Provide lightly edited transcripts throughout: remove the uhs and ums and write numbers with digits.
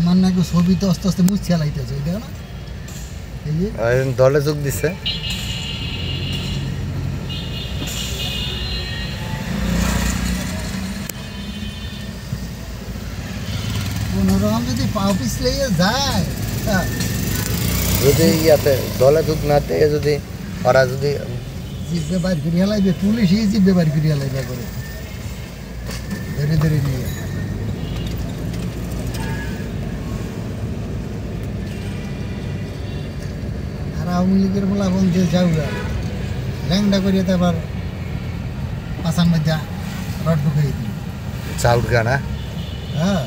আমার নাকি ছবি তো আস্তে আস্তে মুছে লাইতেছে এটা না এই যে দলে যোগ দিছে কোনোরকম যদি পাও পিছলে যায় যদি ইয়াতে দলে যোগ নাতে যদি ওরা যদি জিপে বাইর করিয়া লাইবে পুলিশই জিপে বাইর করিয়া লাইবে করে ধরে ধরে নিয়ে আর আওয়ামী লীগের বলা বন্ধে যাওয়া ল্যাংডা করিয়ে তো আবার পাশার মধ্যে রড ঢুকাই দিল চাউল গানা হ্যাঁ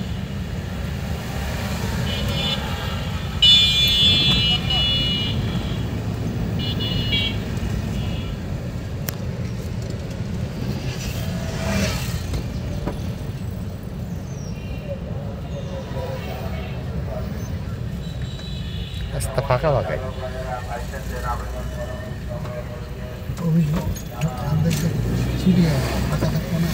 রাস্তা ফাঁকা ফাঁকাই অভিযোগ আমাদেরকে ছুটিয়ে ফাঁকা থাকবো না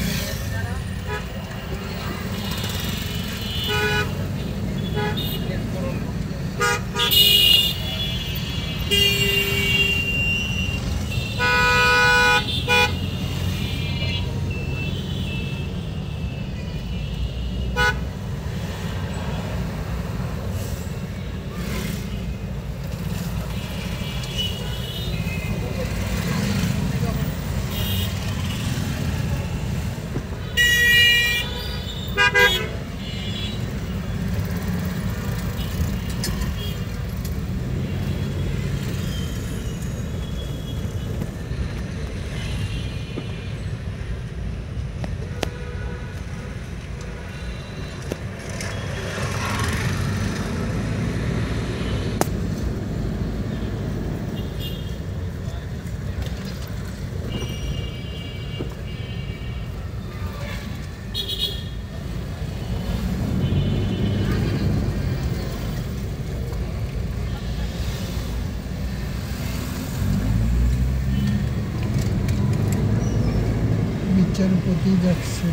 বিচারপতি যাচ্ছে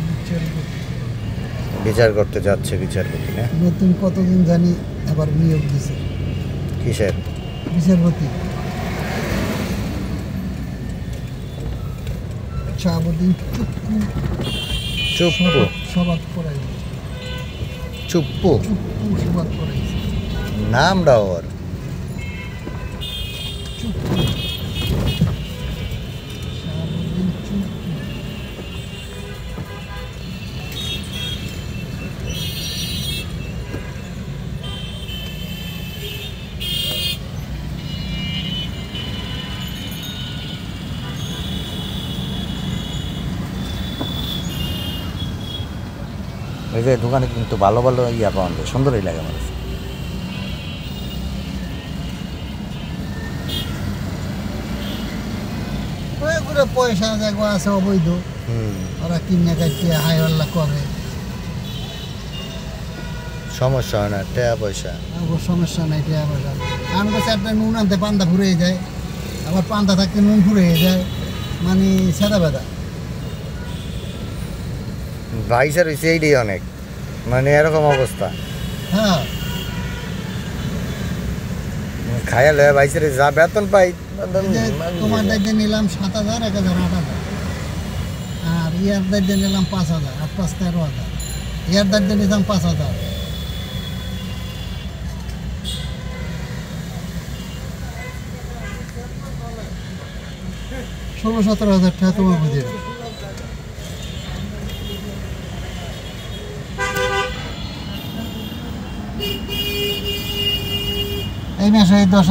বিচার করতে যাচ্ছে বিচারপতি না নতুন কতদিন জানি আবার নিয়োগ দিছে কিসের বিচারপতি শাহাবুদ্দিন চুপ্পু সবাদ করাই চুপ্পু চুপ্পু সবাদ করাইছে নামটা ওর চুপ্পু শাহাবুদ্দিন চুপ্পু এই যে দোকানে কিন্তু ভালো ভালো ইয়া পাওয়া যায় সুন্দরই লাগে আমার কাছে ওইগুলো পয়সা দেখবো আছে অবৈধ ওরা কিনে কাটতে হাই হল্লা করে সমস্যা হয় না টাকা পয়সা আমার সমস্যা নাই টাকা পয়সা আমাকে চারটা নুন আনতে পান্তা ফুরিয়ে যায় আবার পান্তা থাকতে নুন ফুরিয়ে যায় মানে সাদা বেদা বাইসের হয়েছে এইটাই অনেক মানে এরকম অবস্থা হ্যাঁ খাইয়া লয় বাইসের যা বেতন পাই তোমার দায়িত্বে নিলাম 7,000 1,000 8,000 আর ইয়ার দায়িত্বে নিলাম 5,000 8 5 13,000 ইয়ার দায়িত্বে নিলাম 5,000 16-17,000 টাকা তোমার বুঝে এই মাসে 10,000